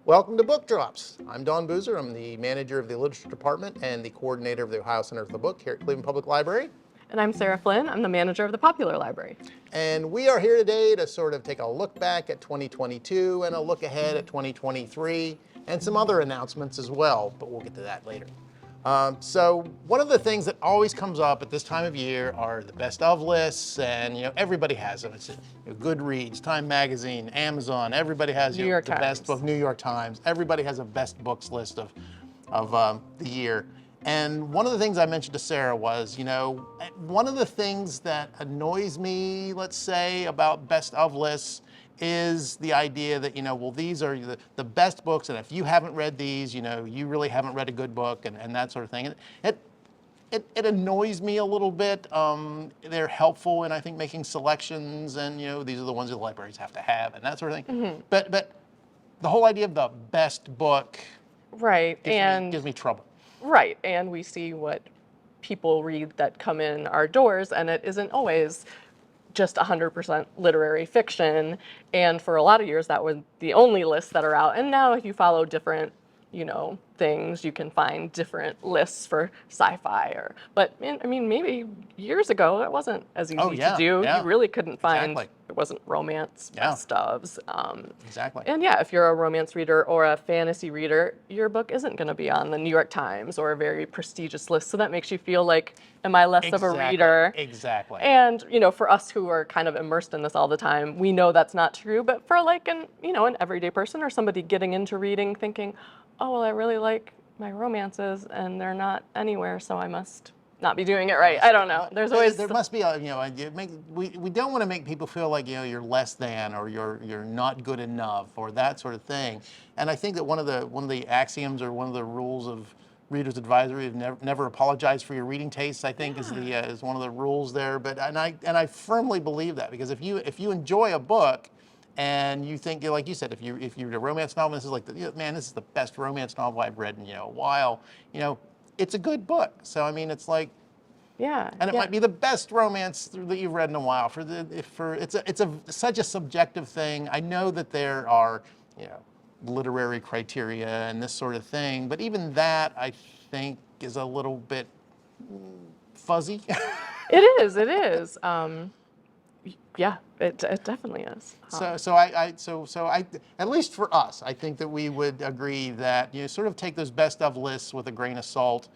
Welcome to Book Drops. I'm Don Boozer. I'm the manager of the literature department and the coordinator of the Ohio Center for the Book here at Cleveland Public Library. And I'm Sarah Flynn. I'm the manager of the Popular Library. And we are here today to sort of take a look back at 2022 and a look ahead at 2023 and some other announcements as well, but we'll get to that later. So one of the things that always comes up at this time of year are the best of lists, and everybody has them. It's Goodreads, Time Magazine, Amazon. Everybody has New York the Times. best book. New York Times. Everybody has a best books list of the year. And one of the things I mentioned to Sarah was, one of the things that annoys me, let's say, about best of lists is the idea that, well, these are the best books, and if you haven't read these, you really haven't read a good book, and that sort of thing. It annoys me a little bit. They're helpful in, I think, making selections, and, these are the ones that the libraries have to have, and that sort of thing. Mm-hmm. But the whole idea of the best book gives me trouble. Right, and we see what people read that come in our doors, and it isn't always just 100% literary fiction, and for a lot of years that was the only lists that are out. And now if you follow different things, you can find different lists for sci-fi but maybe years ago it wasn't as easy to do. Yeah. You really couldn't find Exactly. It wasn't romance best ofs. Exactly. And if you're a romance reader or a fantasy reader, your book isn't going to be on the New York Times or a very prestigious list, so that makes you ful like, am I less of a reader? Exactly. And for us who are kind of immersed in this all the time, we know that's not true. But for like an everyday person or somebody getting into reading, thinking, oh well, I really like my romances and they're not anywhere, so I must not be doing it right. I don't know. There must be we don't want to make people feel like you're less than, or you're not good enough, or that sort of thing. And I think that one of the axioms or one of the rules of Reader's Advisory is never apologize for your reading tastes, I think is one of the rules there. But I firmly believe that, because if you enjoy a book and you think, like you said, if you read a romance novel, this is like, this is the best romance novel I've read in a while. It's a good book. So it's like, and it might be the best romance that you've read in a while. It's such a subjective thing. I know that there are literary criteria and this sort of thing, but even that I think is a little bit fuzzy. It is. Yeah, it definitely is. So I at least for us, I think that we would agree that sort of take those best of lists with a grain of salt.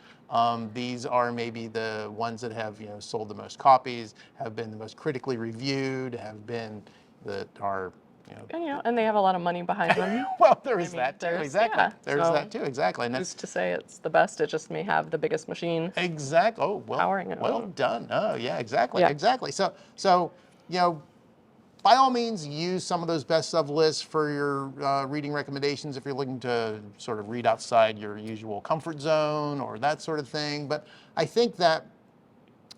These are maybe the ones that have sold the most copies, have been the most critically reviewed, and they have a lot of money behind them. Well, there's that too. Exactly. Yeah, there's that too. Exactly. And who's to say it's the best? It just may have the biggest machine. Exactly. Oh, powering it. Well done. Oh, yeah. Exactly. Yeah. Exactly. So by all means, use some of those best of lists for your reading recommendations if you're looking to sort of read outside your usual comfort zone or that sort of thing. But I think that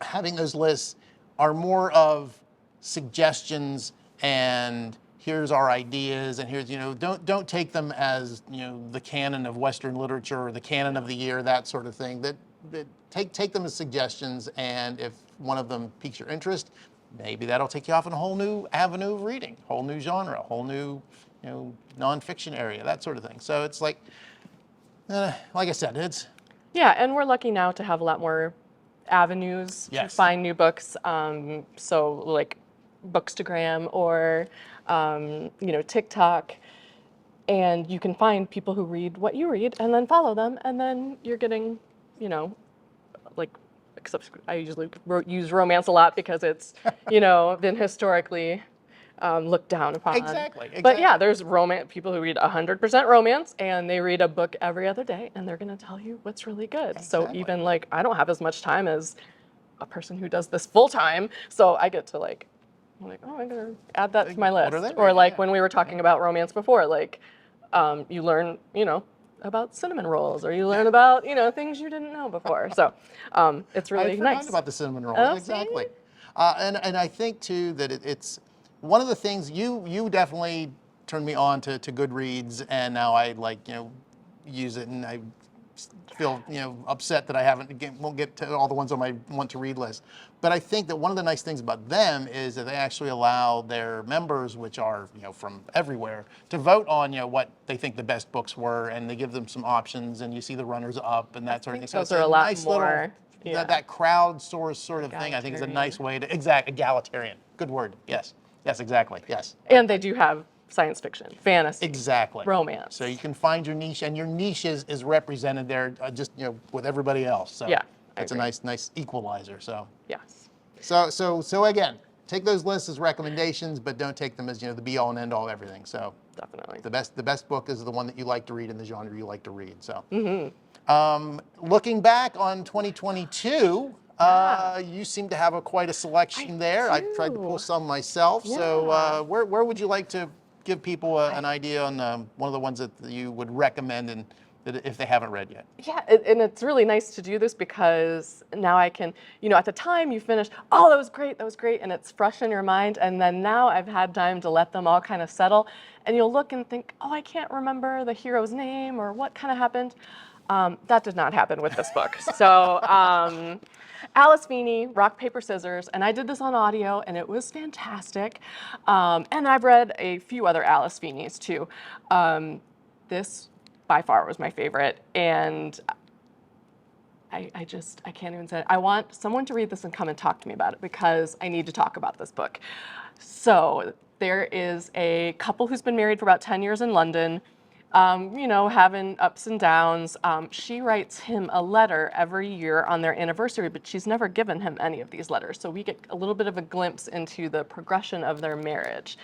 having those lists are more of suggestions, and here's our ideas, and here's don't take them as the canon of Western literature or the canon of the year, that sort of thing. That take them as suggestions, and if one of them piques your interest, maybe that'll take you off in a whole new avenue of reading, whole new genre, whole new nonfiction area, that sort of thing. So it's like I said, it's and we're lucky now to have a lot more avenues to find new books. So like Bookstagram or TikTok, and you can find people who read what you read and then follow them, and then you're getting except I usually use romance a lot because it's been historically looked down upon. Exactly. But there's people who read 100% romance, and they read a book every other day, and they're going to tell you what's really good. Exactly. So even I don't have as much time as a person who does this full time, so I get to I'm gonna add that to my list. Or when we were talking about romance before, you learn about cinnamon rolls, or you learn about things you didn't know before. So it's really nice. I forgot about the cinnamon rolls. Oh, exactly. And I think too that it's one of the things you definitely turned me on to Goodreads, and now I use it, and I feel upset that I won't get to all the ones on my want to read list. But I think that one of the nice things about them is that they actually allow their members, which are from everywhere, to vote on what they think the best books were, and they give them some options, and you see the runners up and that sort of thing. So those it's are a lot nice more. little that crowdsourced sort of thing. I think is a nice way to egalitarian. Good word. Yes. Yes. Exactly. Yes. And they do have science fiction, fantasy, Exactly. romance. So you can find your niche, and your niche is represented there, just with everybody else. So Yeah, it's a nice equalizer. So yes. So again, take those lists as recommendations, but don't take them as the be all and end all of everything. So Definitely. the best book is the one that you like to read in the genre you like to read. So looking back on 2022. You seem to have quite a selection there. I tried to pull some myself. Yeah. So where would you like to give people an idea on one of the ones that you would recommend and that if they haven't read yet? Yeah, and it's really nice to do this because now I can, at the time you finish, oh, that was great, and it's fresh in your mind, and then now I've had time to let them all kind of settle, and you'll look and think, oh, I can't remember the hero's name or what kind of happened. That did not happen with this book. So Alice Feeney, Rock, Paper, Scissors, and I did this on audio, and it was fantastic. And I've read a few other Alice Feeneys too. This by far was my favorite, and I can't even say it. I want someone to read this and come and talk to me about it because I need to talk about this book. So there is a couple who's been married for about 10 years in London. Having ups and downs. She writes him a letter every year on their anniversary, but she's never given him any of these letters. So we get a little bit of a glimpse into the progression of their marriage.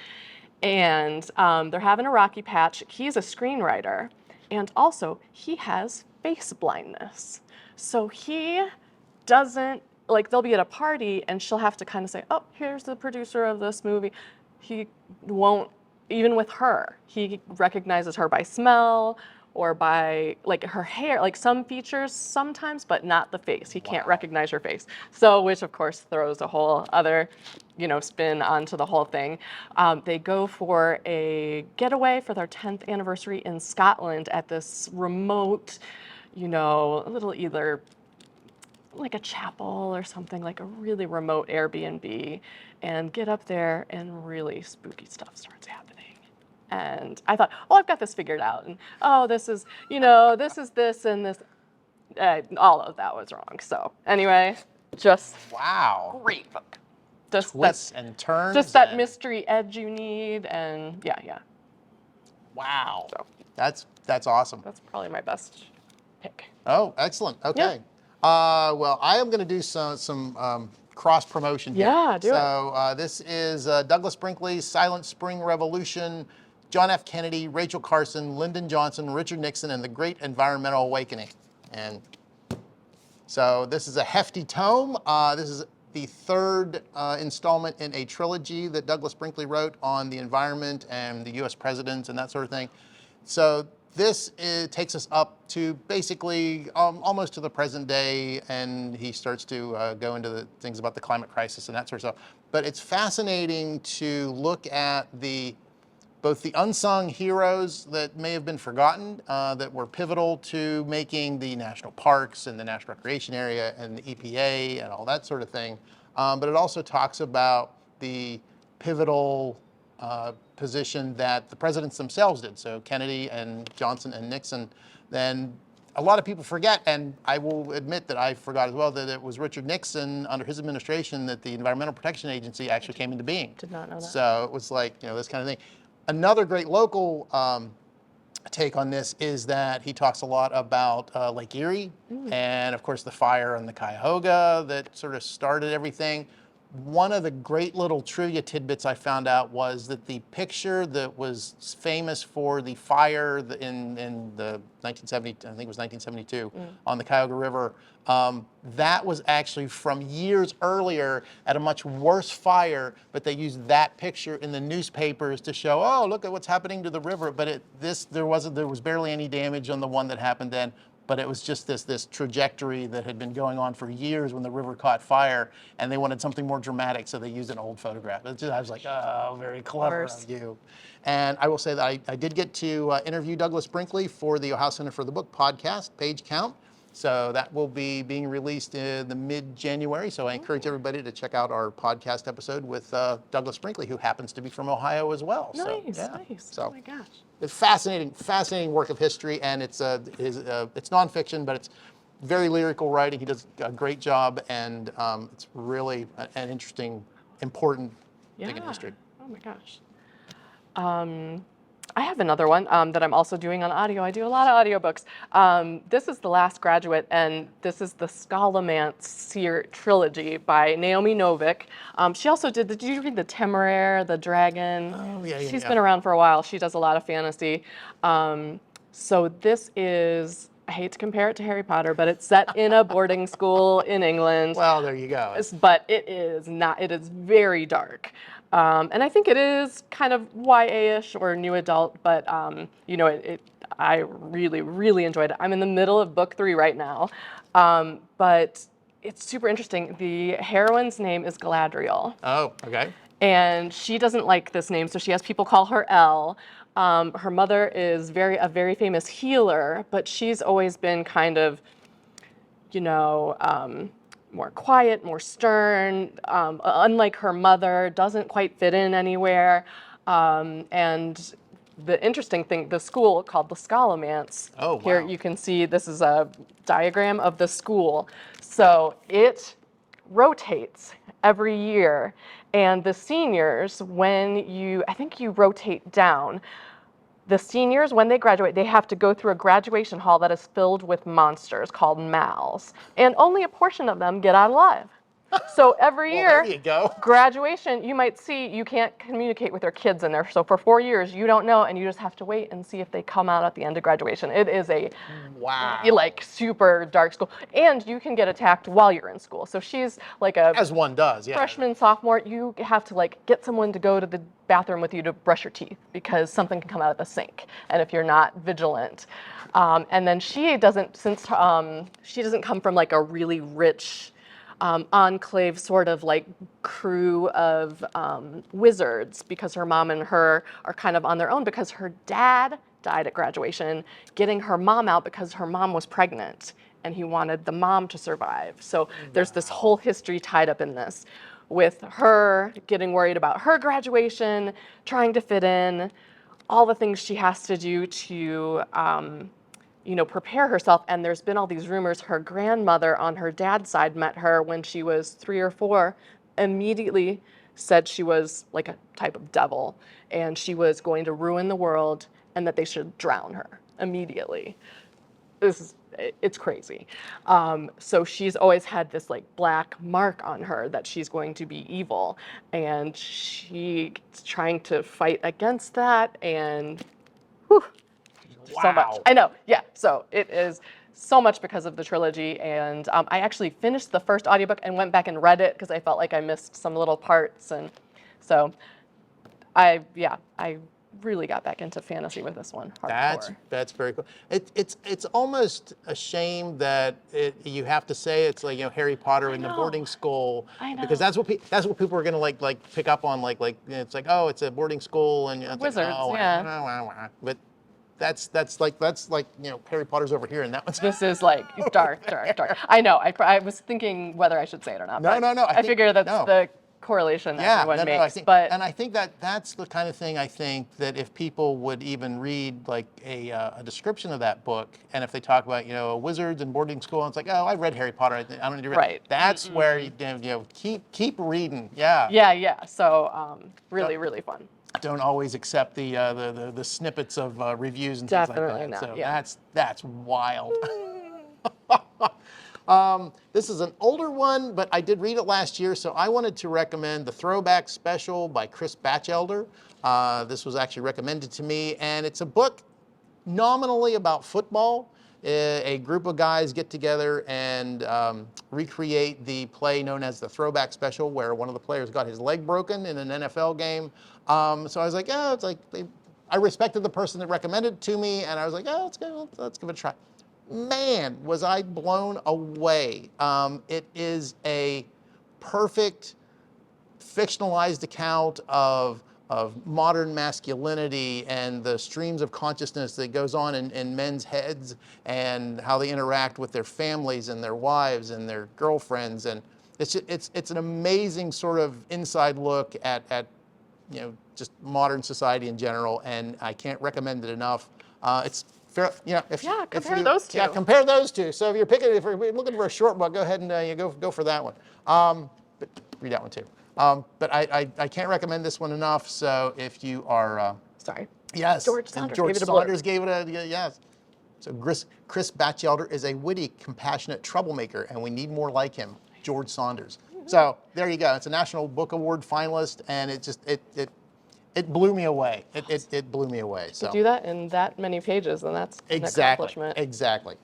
And they're having a rocky patch. He's a screenwriter, and also he has face blindness. So he doesn't, they'll be at a party, and she'll have to kind of say, oh, here's the producer of this movie. He won't. Even with her, he recognizes her by smell or by her hair, some features sometimes, but not the face. He can't recognize her face. So, which of course throws a whole other, spin onto the whole thing. They go for a getaway for their 10th anniversary in Scotland at this remote, a little either like a chapel or something, like a really remote Airbnb, and get up there and really spooky stuff starts happening. And I thought, oh, I've got this figured out. And oh, this is this and this. All of that was wrong. So anyway, just great book. Just twists and turns. Just that mystery edge you need, and yeah. Wow. So that's awesome. That's probably my best pick. Oh, excellent. Okay. Yeah. Well, I am going to do some cross promotion here. Yeah, do it. So this is Douglas Brinkley's Silent Spring Revolution, John F. Kennedy, Rachel Carson, Lyndon Johnson, Richard Nixon, and the Great Environmental Awakening. And so this is a hefty tome. This is the third installment in a trilogy that Douglas Brinkley wrote on the environment and the U.S. presidents and that sort of thing. So this takes us up to basically almost to the present day, and he starts to go into the things about the climate crisis and that sort of stuff. But it's fascinating to look at both the unsung heroes that may have been forgotten, that were pivotal to making the national parks and the national recreation area and the EPA and all that sort of thing. But it also talks about the pivotal position that the presidents themselves did. So Kennedy and Johnson and Nixon. Then a lot of people forget, and I will admit that I forgot as well, that it was Richard Nixon under his administration that the Environmental Protection Agency actually came into being. Did not know that. So it was this kind of thing. Another great local take on this is that he talks a lot about Lake Erie and, of course, the fire on the Cuyahoga that sort of started everything. One of the great little trivia tidbits I found out was that the picture that was famous for the fire in the 1970, I think it was 1972, on the Cuyahoga River, that was actually from years earlier at a much worse fire, but they used that picture in the newspapers to show, oh, look at what's happening to the river. But there was barely any damage on the one that happened then. but it was just this trajectory that had been going on for years when the river caught fire, and they wanted something more dramatic, so they used an old photograph. I was like, oh, very clever of you. And I will say that I did get to interview Douglas Brinkley for the Ohio Center for the Book podcast, Page Count. So that will be being released in the mid-January. So I encourage everybody to check out our podcast episode with Douglas Brinkley, who happens to be from Ohio as well. Nice, so, yeah. nice. So Oh my gosh. it's fascinating work of history, and it's nonfiction, but it's very lyrical writing. He does a great job, and it's really an interesting, important thing in history. Oh my gosh. I have another one that I'm also doing on audio. I do a lot of audiobooks. This is The Last Graduate, and this is the Schillace trilogy by Naomi Novik. She also did you read The Temeraire, The Dragon? Oh, yeah. She's been around for a while. She does a lot of fantasy. So this is, I hate to compare it to Harry Potter, but it's set in a boarding school in England. Well, there you go. But it is very dark. And I think it is kind of YA-ish or new adult, but I really, really enjoyed it. I'm in the middle of book 3 right now, but it's super interesting. The heroine's name is Galadriel. Oh, okay. And she doesn't like this name, so she has people call her Elle. Her mother is a very famous healer, but she's always been kind of, more quiet, more stern, unlike her mother, doesn't quite fit in anywhere. And the interesting thing, the school called the Scholomance. Oh, wow. Here you can see, this is a diagram of the school. So it rotates every year. And the seniors, I think you rotate down. The seniors, when they graduate, they have to go through a graduation hall that is filled with monsters called mals. And only a portion of them get out alive. So every year, there you go. graduation, you might see you can't communicate with your kids in there. So for 4 years, you don't know, and you just have to wait and see if they come out at the end of graduation. It is a super dark school. And you can get attacked while you're in school. So she's like As one does, yeah. freshman, sophomore, you have to get someone to go to the bathroom with you to brush your teeth because something can come out of the sink, and if you're not vigilant. And then she doesn't come from a really rich enclave sort of crew of wizards, because her mom and her are kind of on their own because her dad died at graduation, getting her mom out because her mom was pregnant and he wanted the mom to survive. So there's this whole history tied up in this, with her getting worried about her graduation, trying to fit in, all the things she has to do to prepare herself. And there's been all these rumors. Her grandmother on her dad's side met her when she was 3 or 4, immediately said she was like a type of devil and she was going to ruin the world and that they should drown her immediately. It's crazy. So she's always had this black mark on her that she's going to be evil, and she's trying to fight against that, and so much. I know, yeah. So it is so much because of the trilogy, and I actually finished the first audiobook and went back and read it because I felt like I missed some little parts, and so I really got back into fantasy with this one. Hardcore. That's very cool. It's almost a shame that you have to say it's Harry Potter in the boarding school. I know. Because that's what people are gonna pick up on it's oh, it's a boarding school and it's wizards, yeah. But that's Harry Potter's over here and that one's This is dark. I know. I was thinking whether I should say it or not. No. I figure that's the correlation that everyone makes. I think that's the kind of thing I think that if people would even read a description of that book, and if they talk about wizards and boarding school, and it's oh, I read Harry Potter. I don't need to read. Right. That's where keep reading. Yeah. Yeah. So really fun. Don't always accept the snippets of reviews and Definitely things like that. not. So Yeah. that's wild. This is an older one, but I did read it last year, so I wanted to recommend the Throwback Special by Chris Bachelder. This was actually recommended to me, and it's a book nominally about football. A group of guys get together and recreate the play known as the Throwback Special, where one of the players got his leg broken in an NFL game. So I was like, I respected the person that recommended it to me, and I was like, let's give it a try. man, was I blown away. It is a perfect fictionalized account of modern masculinity and the streams of consciousness that goes on in men's heads and how they interact with their families and their wives and their girlfriends. And it's an amazing sort of inside look at just modern society in general, and I can't recommend it enough. It's fair, compare those two. Yeah, compare those two. So if you're looking for a short book, go ahead and you go for that one. But read that one too. But I can't recommend this one enough. So if you are Sorry. yes, George and Saunders George gave it a Saunders gave it a yes. So Chris Bachelder is a witty, compassionate troublemaker, and we need more like him. George Saunders. So there you go. It's a National Book Award finalist, and it blew me away. It blew me away. So To do that in that many pages, and that's an accomplishment. Exactly.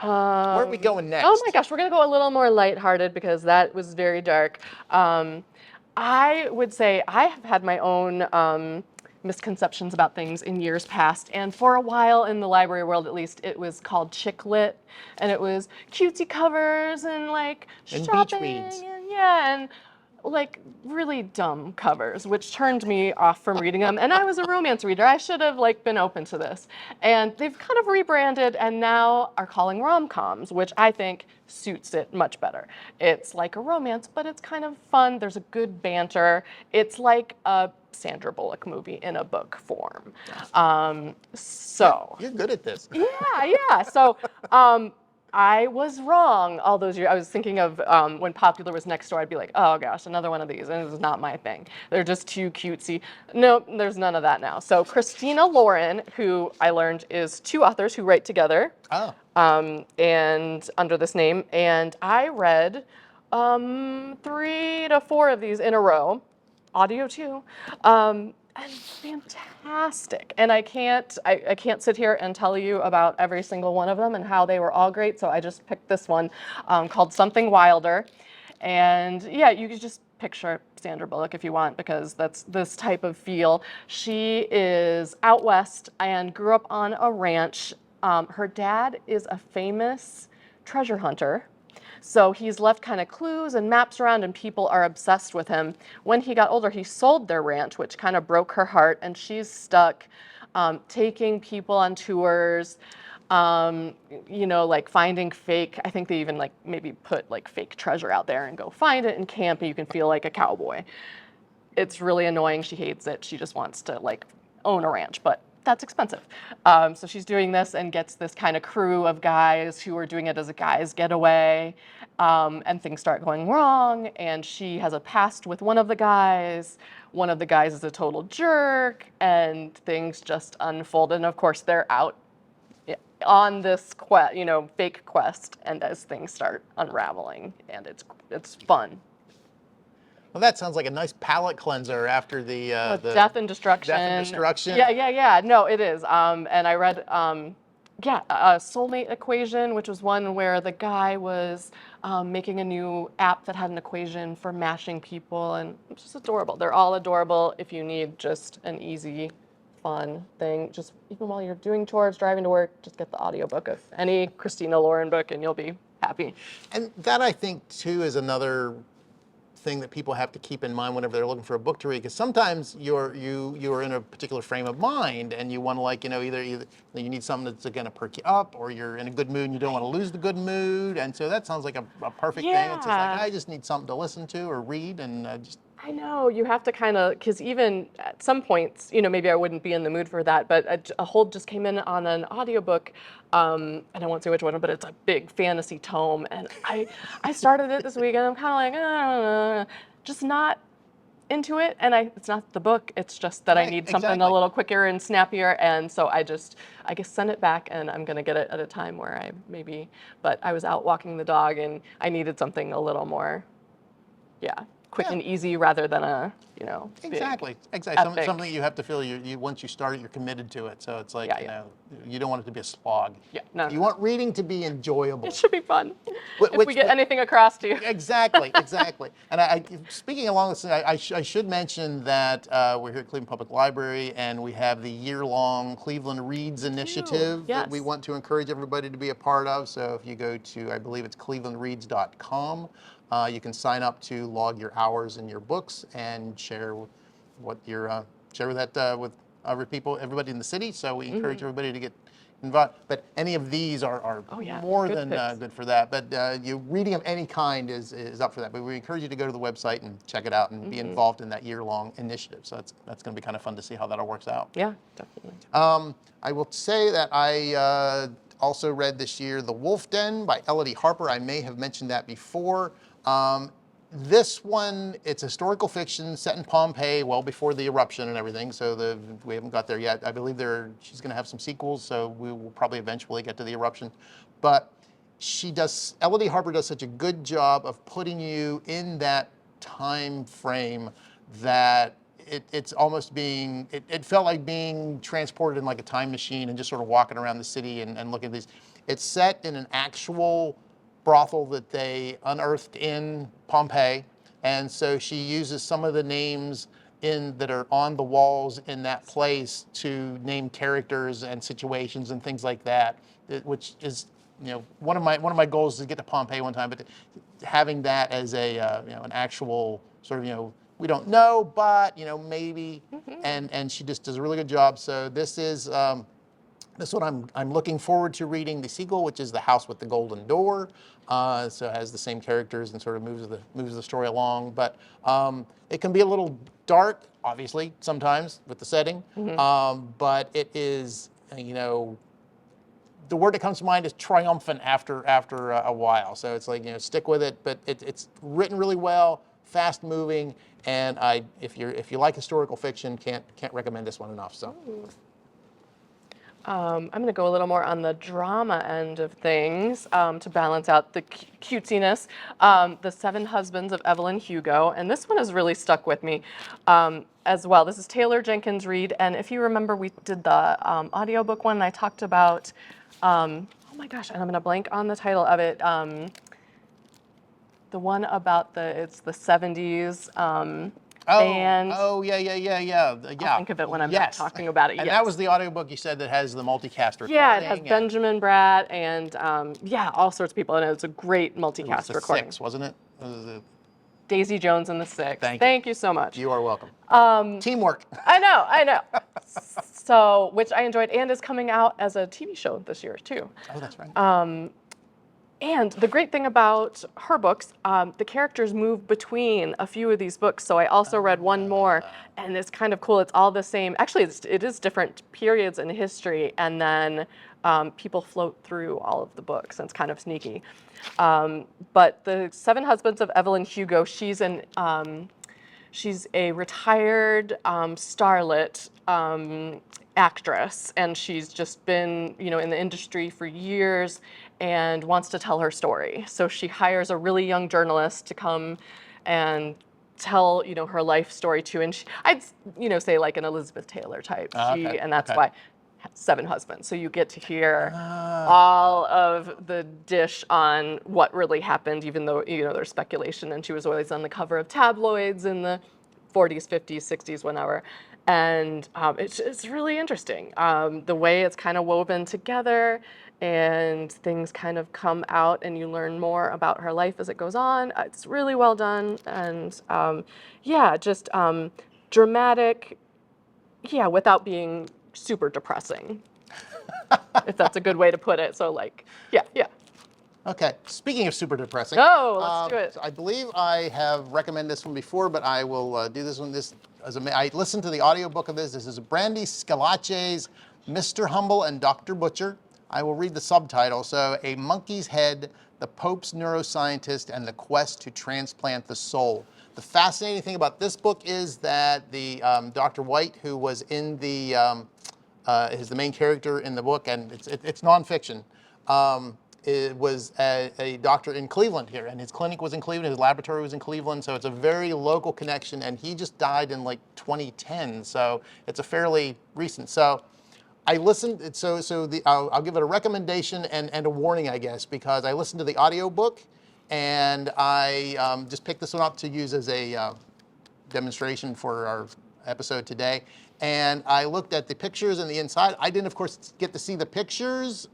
Where Um, are we going next? Oh my gosh, we're gonna go a little more lighthearted because that was very dark. I would say I have had my own misconceptions about things in years past, and for a while in the library world, at least, it was called chick lit, and it was cutesy covers and like And beach shopping, reads. and like really dumb covers, which turned me off from reading them. And I was a romance reader. I should have been open to this. And they've kind of rebranded and now are calling rom-coms, which I think suits it much better. It's like a romance, but it's kind of fun. There's a good banter. It's like a Sandra Bullock movie in a book form. You're good at this. Yeah. So I was wrong all those years. I was thinking of when Popular was next door, I'd be like, oh gosh, another one of these. And this is not my thing. They're just too cutesy. No, there's none of that now. So Christina Lauren, who I learned is two authors who write together. Oh. And under this name. And I read 3 to 4 of these in a row, audio too. And fantastic. And I can't sit here and tell you about every single one of them and how they were all great. So I just picked this one called Something Wilder. And yeah, you could just picture Sandra Bullock if you want, because that's this type of feel. She is out west and grew up on a ranch. Her dad is a famous treasure hunter. So he's left kind of clues and maps around, and people are obsessed with him. When he got older, he sold their ranch, which kind of broke her heart, and she's stuck taking people on tours, finding fake, I think they even maybe put fake treasure out there and go find it in camp, and you can feel like a cowboy. It's really annoying. She hates it. She just wants to own a ranch, but that's expensive. So she's doing this and gets this kind of crew of guys who are doing it as a guy's getaway, and things start going wrong, and she has a past with one of the guys. One of the guys is a total jerk, and things just unfold. And of course, they're out on this fake quest, and as things start unraveling, and it's fun. Well, that sounds like a nice palate cleanser after the Death and Destruction. Death and Destruction. Yeah. No, it is. And I read, a soulmate equation, which was one where the guy was making a new app that had an equation for matching people, and it's just adorable. They're all adorable. If you need just an easy, fun thing, just even while you're doing chores, driving to work, just get the audiobook of any Christina Lauren book, and you'll be happy. And that, I think, too, is another thing that people have to keep in mind whenever they're looking for a book to read, because sometimes you're in a particular frame of mind and you want to either you need something that's going to perk you up, or you're in a good mood and you don't want to lose the good mood, and so that sounds like a perfect thing. It's just I just need something to listen to or read, and just. I know, you have to kind of, because even at some points, maybe I wouldn't be in the mood for that, but a hold just came in on an audiobook, and I won't say which one, but it's a big fantasy tome, and I started it this week, and I'm kind of just not into it, and it's not the book, it's just that I need something a little quicker and snappier, and so I guess send it back, and I'm going to get it at a time where but I was out walking the dog, and I needed something a little more, quick and easy rather than a you know, big, Exactly. epic. Something you have to feel you once you start it, you're committed to it. So it's like, Yeah, you yeah. know, you don't want it to be a slog. Yeah, no, You no. want reading to be enjoyable. It should be fun. If we Which, get anything across to you. exactly, exactly. And speaking along this, I should mention that we're here at Cleveland Public Library, and we have the year-long Cleveland Reads Initiative that we Yes. want to encourage everybody to be a part of. So if you go to, I believe it's clevelandreads.com, you can sign up to log your hours in your books and share what you're share with that with other people, everybody in the city. So we encourage everybody to get involved. But any of these are Oh, yeah. more Good than picks. good for that. But reading of any kind is up for that. But we encourage you to go to the website and check it out and be involved in that year-long initiative. So that's going to be kind of fun to see how that all works out. Yeah, definitely. I will say that I also read this year The Wolf Den by Elodie Harper. I may have mentioned that before. This one, it's historical fiction set in Pompeii, well before the eruption and everything. So we haven't got there yet. I believe she's going to have some sequels, so we will probably eventually get to the eruption. But Elodie Harper does such a good job of putting you in that time frame that it's almost it felt like being transported in like a time machine and just sort of walking around the city and looking at these. It's set in an actual brothel that they unearthed in Pompeii, and so she uses some of the names that are on the walls in that place to name characters and situations and things like that, which is, you know, one of my goals is to get to Pompeii one time, but having that as a an actual sort of, you know, we don't know, but, you know, maybe, and she just does a really good job. So this is what I'm looking forward to reading the sequel, which is The House with the Golden Door. So it has the same characters and sort of moves the story along. But it can be a little dark, obviously, sometimes with the setting. But it is, you know, the word that comes to mind is triumphant after a while. So it's like, you know, stick with it. But it's written really well, fast moving, and if you like historical fiction, can't recommend this one enough. So. I'm going to go a little more on the drama end of things to balance out the cutesiness. The Seven Husbands of Evelyn Hugo, and this one has really stuck with me as well. This is Taylor Jenkins Reid, and if you remember, we did the audiobook one, and I talked about, oh my gosh, and I'm going to blank on the title of it. The one about it's the 70s. Band. Oh, yeah. I'll think of it when I'm not talking about it. And yes. that was the audiobook you said that has the multicast recording. Yeah, it has Benjamin Bratt and yeah, all sorts of people in it. It's a great multicast recording. Six, wasn't it? Daisy Jones and the Six. Thank you so much. You are welcome. Teamwork. I know. So, which I enjoyed, and is coming out as a TV show this year too. Oh, that's right. And the great thing about her books, the characters move between a few of these books. So I also read one more, and it's kind of cool. It's all the same. Actually, it is different periods in history, and then people float through all of the books, and it's kind of sneaky. But the Seven Husbands of Evelyn Hugo, she's a retired starlet actress, and she's just been, you know, in the industry for years and wants to tell her story. So she hires a really young journalist to come and tell, you know, her life story too. And I'd, you know, say like an Elizabeth Taylor type. Okay. And that's why Seven Husbands. So you get to hear all of the dish on what really happened, even though, you know, there's speculation. And she was always on the cover of tabloids in the 40s, 50s, 60s, whenever. And it's really interesting. The way it's kind of woven together and things kind of come out and you learn more about her life as it goes on. It's really well done. And yeah, just dramatic, yeah, without being super depressing, if that's a good way to put it. So like, yeah. Okay, speaking of super depressing. Oh, let's do it. So I believe I have recommended this one before, but I will do this one. I listened to the audiobook of this. This is Brandy Schillace's Mr. Humble and Dr. Butcher. I will read the subtitle. So, A Monkey's Head, the Pope's Neuroscientist, and the Quest to Transplant the Soul. The fascinating thing about this book is that the Dr. White, who was in is the main character in the book, and it's nonfiction, was a doctor in Cleveland here, and his clinic was in Cleveland, his laboratory was in Cleveland, so it's a very local connection, and he just died in like 2010, so it's a fairly recent. So I listened, I'll give it a recommendation and a warning, I guess, because I listened to the audiobook, and I just picked this one up to use as a demonstration for our episode today. And I looked at the pictures and the inside. I didn't, of course, get to see the pictures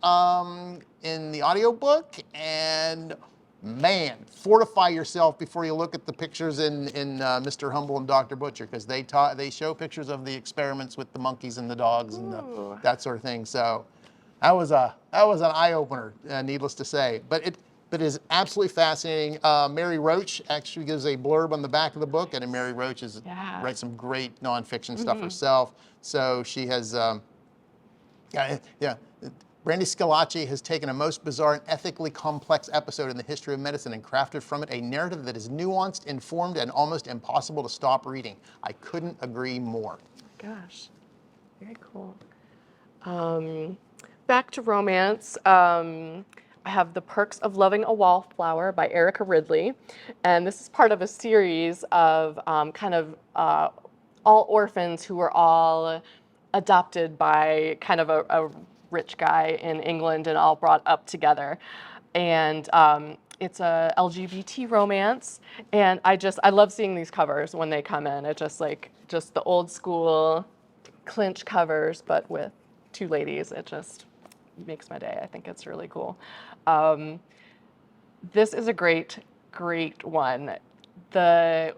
in the audiobook. And man, fortify yourself before you look at the pictures in Mr. Humble and Dr. Butcher, because they show pictures of the experiments with the monkeys and the dogs and that sort of thing. So that was an eye opener, needless to say. But it is absolutely fascinating. Mary Roach actually gives a blurb on the back of the book, and Mary Roach writes some great nonfiction stuff herself. So she has, Brandy Schillace has taken a most bizarre and ethically complex episode in the history of medicine and crafted from it a narrative that is nuanced, informed, and almost impossible to stop reading. I couldn't agree more. Gosh, very cool. Back to romance. I have The Perks of Loving a Wallflower by Erica Ridley. And this is part of a series of all orphans who were all adopted by kind of a rich guy in England and all brought up together. And it's a LGBT romance. And I love seeing these covers when they come in. It's just the old school clinch covers, but with two ladies. It just makes my day. I think it's really cool. This is a great, great one. The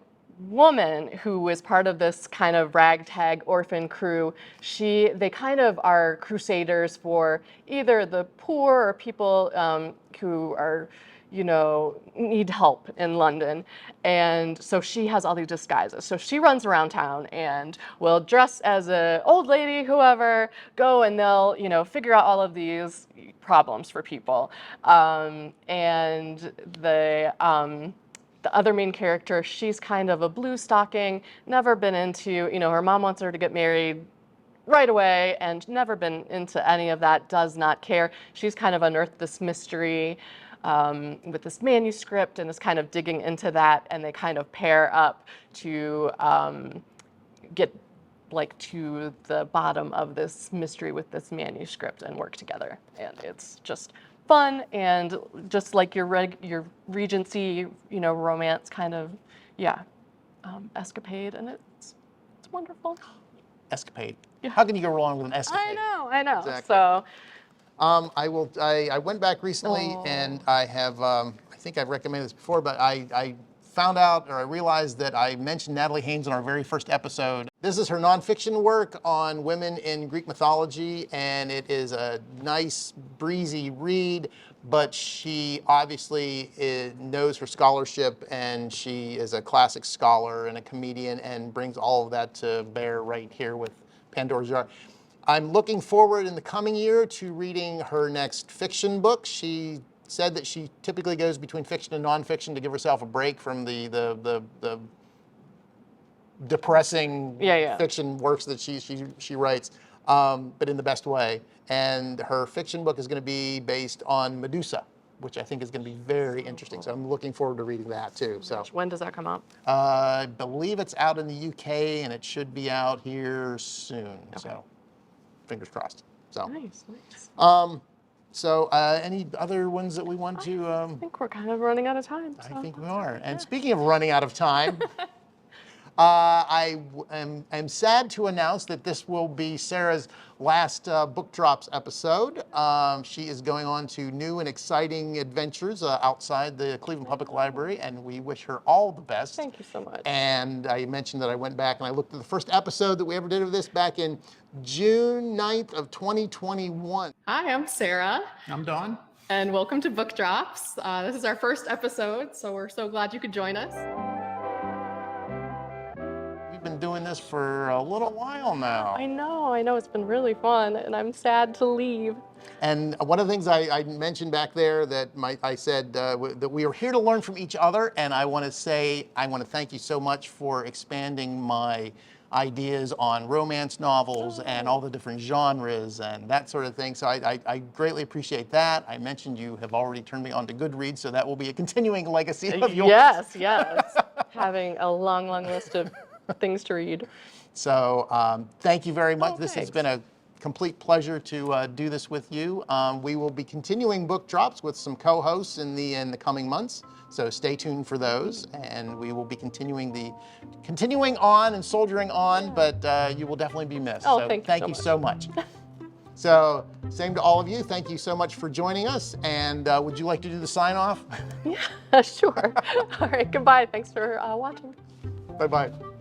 woman who was part of this kind of ragtag orphan crew, they kind of are crusaders for either the poor or people who are, need help in London. And so she has all these disguises. So she runs around town and will dress as an old lady, whoever, go and they'll, figure out all of these problems for people. And the other main character, she's kind of a blue stocking, never been into, her mom wants her to get married right away and never been into any of that, does not care. She's kind of unearthed this mystery with this manuscript and is kind of digging into that, and they kind of pair up to get to the bottom of this mystery with this manuscript and work together. And it's just fun and just like your Regency, romance kind of, escapade, and it's wonderful. Escapade. Yeah. How can you go wrong with an escapade? I know. Exactly. So. I went back recently and I have, I think I've recommended this before, but I found out, or I realized that I mentioned Natalie Haynes in our very first episode. This is her nonfiction work on women in Greek mythology, and it is a nice, breezy read, but she obviously knows her scholarship, and she is a classic scholar and a comedian and brings all of that to bear right here with Pandoras Yard. I'm looking forward in the coming year to reading her next fiction book. She said that she typically goes between fiction and nonfiction to give herself a break from the depressing fiction works that she writes, but in the best way. And her fiction book is going to be based on Medusa, which I think is going to be very interesting. So I'm looking forward to reading that too. So when does that come out? I believe it's out in the UK, and it should be out here soon. Okay. So fingers crossed. So nice. So any other ones that we want to? I think we're kind of running out of time. So. I think we are. And speaking of running out of time, I am sad to announce that this will be Sarah's last Book Drops episode. She is going on to new and exciting adventures outside the Cleveland Public Library, and we wish her all the best. Thank you so much. And I mentioned that I went back and I looked at the first episode that we ever did of this back in June 9th of 2021. Hi, I'm Sarah. I'm Don. And welcome to Book Drops. This is our first episode, so we're so glad you could join us. We've been doing this for a little while now. I know. It's been really fun, and I'm sad to leave. And one of the things I mentioned back there that I said that we are here to learn from each other, and I want to thank you so much for expanding my ideas on romance novels and all the different genres and that sort of thing. So I greatly appreciate that. I mentioned you have already turned me on to Goodreads, so that will be a continuing legacy of yours. Yes, yes. Having a long, long list of things to read. So thank you very much. Oh, This has thanks. been a complete pleasure to do this with you. We will be continuing book drops with some co-hosts in the coming months. So stay tuned for those, and we will be continuing on and soldiering on. But you will definitely be missed. Oh, so thank you so much. So same to all of you. Thank you so much for joining us. And would you like to do the sign off? Yeah, sure. All right, goodbye. Thanks for watching. Bye bye.